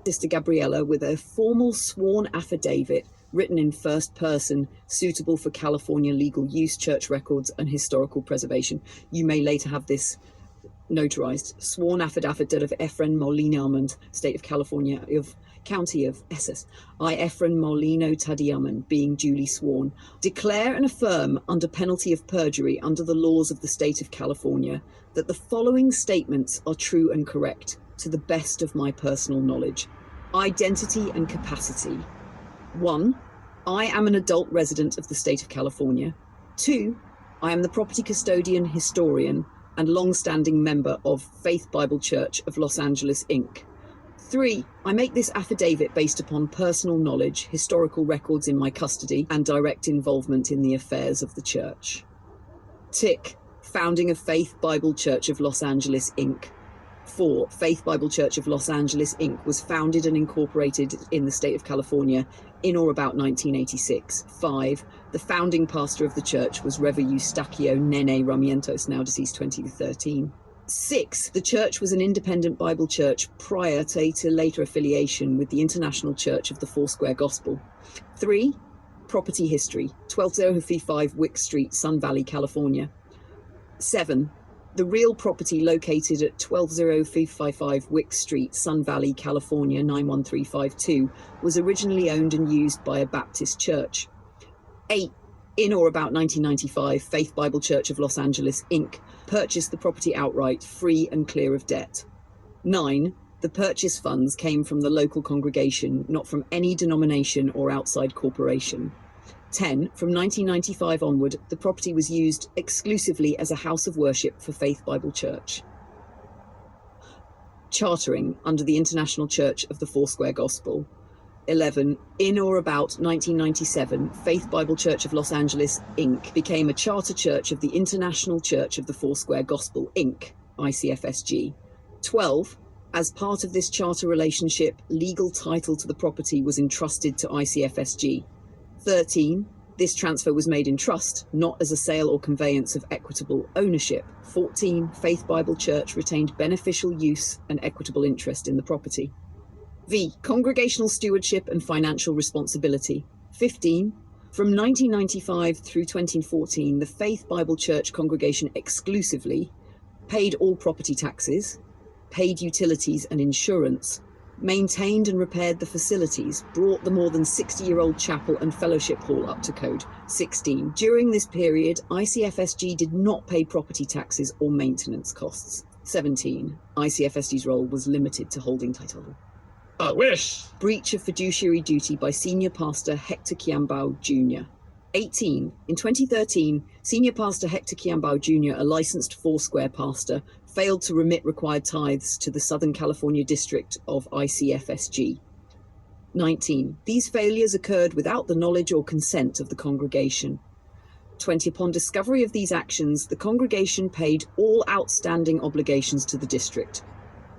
Sister Gabriella with a formal sworn affidavit written in first person, suitable for California legal use, church records, and historical preservation. You may later have this notarized. Sworn affidavit of Efren Molina Armand, State of California, of County of Essex. I, Efren Molino Tadiaman, being duly sworn, declare and affirm under penalty of perjury under the laws of the State of California that the following statements are true and correct to the best of my personal knowledge. Identity and capacity. 1. I am an adult resident of the State of California. 2. I am the property custodian, historian, and long-standing member of Faith Bible Church of Los Angeles, Inc. 3. I make this affidavit based upon personal knowledge, historical records in my custody, and direct involvement in the affairs of the church. Tick. Founding of Faith Bible Church of Los Angeles, Inc. 4. Faith Bible Church of Los Angeles, Inc. was founded and incorporated in the state of California in or about 1986. 5. The founding pastor of the church was Rev. Eustaquio Nene Ramientos, now deceased 2013. 6. The church was an independent Bible church prior to later affiliation with the International Church of the Foursquare Gospel. 3. Property history. 12055 Wick Street, Sun Valley, California. 7. The real property located at 12055 Wick Street, Sun Valley, California 91352 was originally owned and used by a Baptist church. 8. In or about 1995, Faith Bible Church of Los Angeles, Inc. purchased the property outright, free and clear of debt. 9. The purchase funds came from the local congregation, not from any denomination or outside corporation. 10. From 1995 onward, the property was used exclusively as a house of worship for Faith Bible Church. Chartering under the International Church of the Foursquare Gospel. 11. In or about 1997, Faith Bible Church of Los Angeles, Inc. became a charter church of the International Church of the Foursquare Gospel, Inc., ICFSG. 12. As part of this charter relationship, legal title to the property was entrusted to ICFSG. 13. This transfer was made in trust, not as a sale or conveyance of equitable ownership. 14. Faith Bible Church retained beneficial use and equitable interest in the property. V. Congregational stewardship and financial responsibility. 15. From 1995 through 2014, the Faith Bible Church congregation exclusively paid all property taxes, paid utilities and insurance, maintained and repaired the facilities, brought the more than 60-year-old chapel and fellowship hall up to code. 16. During this period, ICFSG did not pay property taxes or maintenance costs. 17. ICFSG's role was limited to holding title. I wish. Breach of fiduciary duty by Senior Pastor Hector Kiambao Jr. 18. In 2013, Senior Pastor Hector Kiambao Jr., a licensed Foursquare pastor, failed to remit required tithes to the Southern California district of ICFSG. 19. These failures occurred without the knowledge or consent of the congregation. 20. Upon discovery of these actions, the congregation paid all outstanding obligations to the district.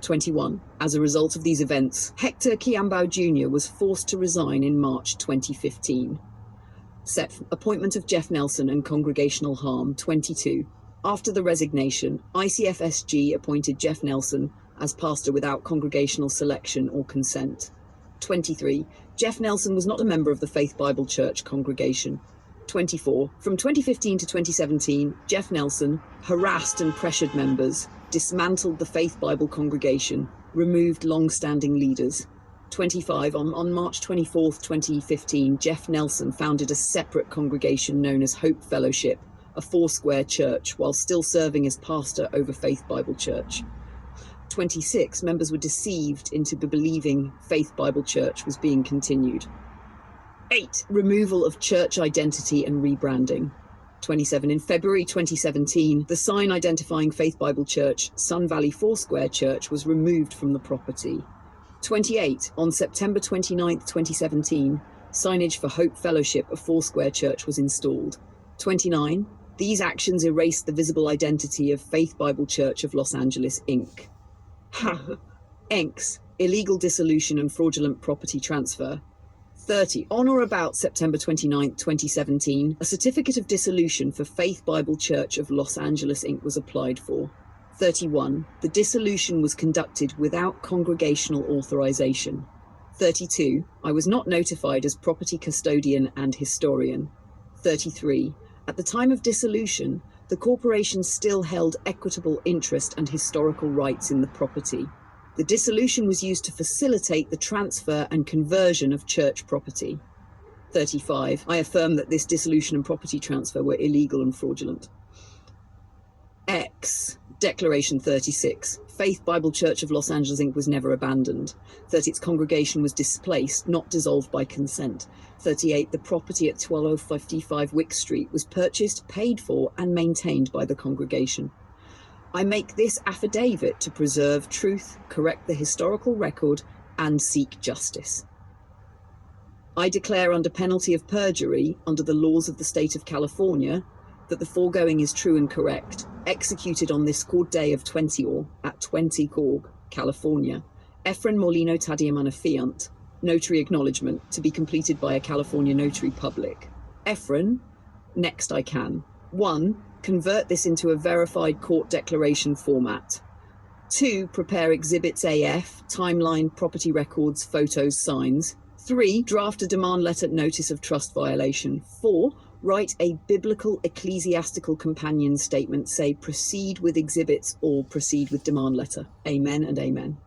21. As a result of these events, Hector Kiambao Jr. was forced to resign in March 2015. Appointment of Jeff Nelson and congregational harm. 22. After the resignation, ICFSG appointed Jeff Nelson as pastor without congregational selection or consent. 23. Jeff Nelson was not a member of the Faith Bible Church congregation. 24. From 2015 to 2017, Jeff Nelson harassed and pressured members, dismantled the Faith Bible congregation, removed long-standing leaders. 25. On March 24, 2015, Jeff Nelson founded a separate congregation known as Hope Fellowship, a Foursquare church, while still serving as pastor over Faith Bible Church. 26. Members were deceived into believing Faith Bible Church was being continued. 8. Removal of church identity and rebranding. 27. In February 2017, the sign identifying Faith Bible Church, Sun Valley Foursquare Church, was removed from the property. 28. On September 29, 2017, signage for Hope Fellowship, a Foursquare church, was installed. 29. These actions erased the visible identity of Faith Bible Church of Los Angeles, Inc. ENCS, illegal dissolution and fraudulent property transfer. 30. On or about September 29, 2017, a certificate of dissolution for Faith Bible Church of Los Angeles, Inc. was applied for. 31. The dissolution was conducted without congregational authorization. 32. I was not notified as property custodian and historian. 33. At the time of dissolution, the corporation still held equitable interest and historical rights in the property. The dissolution was used to facilitate the transfer and conversion of church property. 35. I affirm that this dissolution and property transfer were illegal and fraudulent. X. Declaration 36. Faith Bible Church of Los Angeles, Inc. was never abandoned. 30. Its congregation was displaced, not dissolved by consent. 38. The property at 12055 Wick Street was purchased, paid for, and maintained by the congregation. I make this affidavit to preserve truth, correct the historical record, and seek justice. I declare under penalty of perjury, under the laws of the state of California, that the foregoing is true and correct, executed on this court day of 20 at 20 Corg, California. Efren Molino Tadiamana Fiant, notary acknowledgement, to be completed by a California notary public. Efren, next I can. 1. Convert this into a verified court declaration format. 2. Prepare exhibits AF, timeline, property records, photos, signs. 3. Draft a demand letter notice of trust violation. 4. Write a biblical ecclesiastical companion statement, say proceed with exhibits or proceed with demand letter. Amen and amen.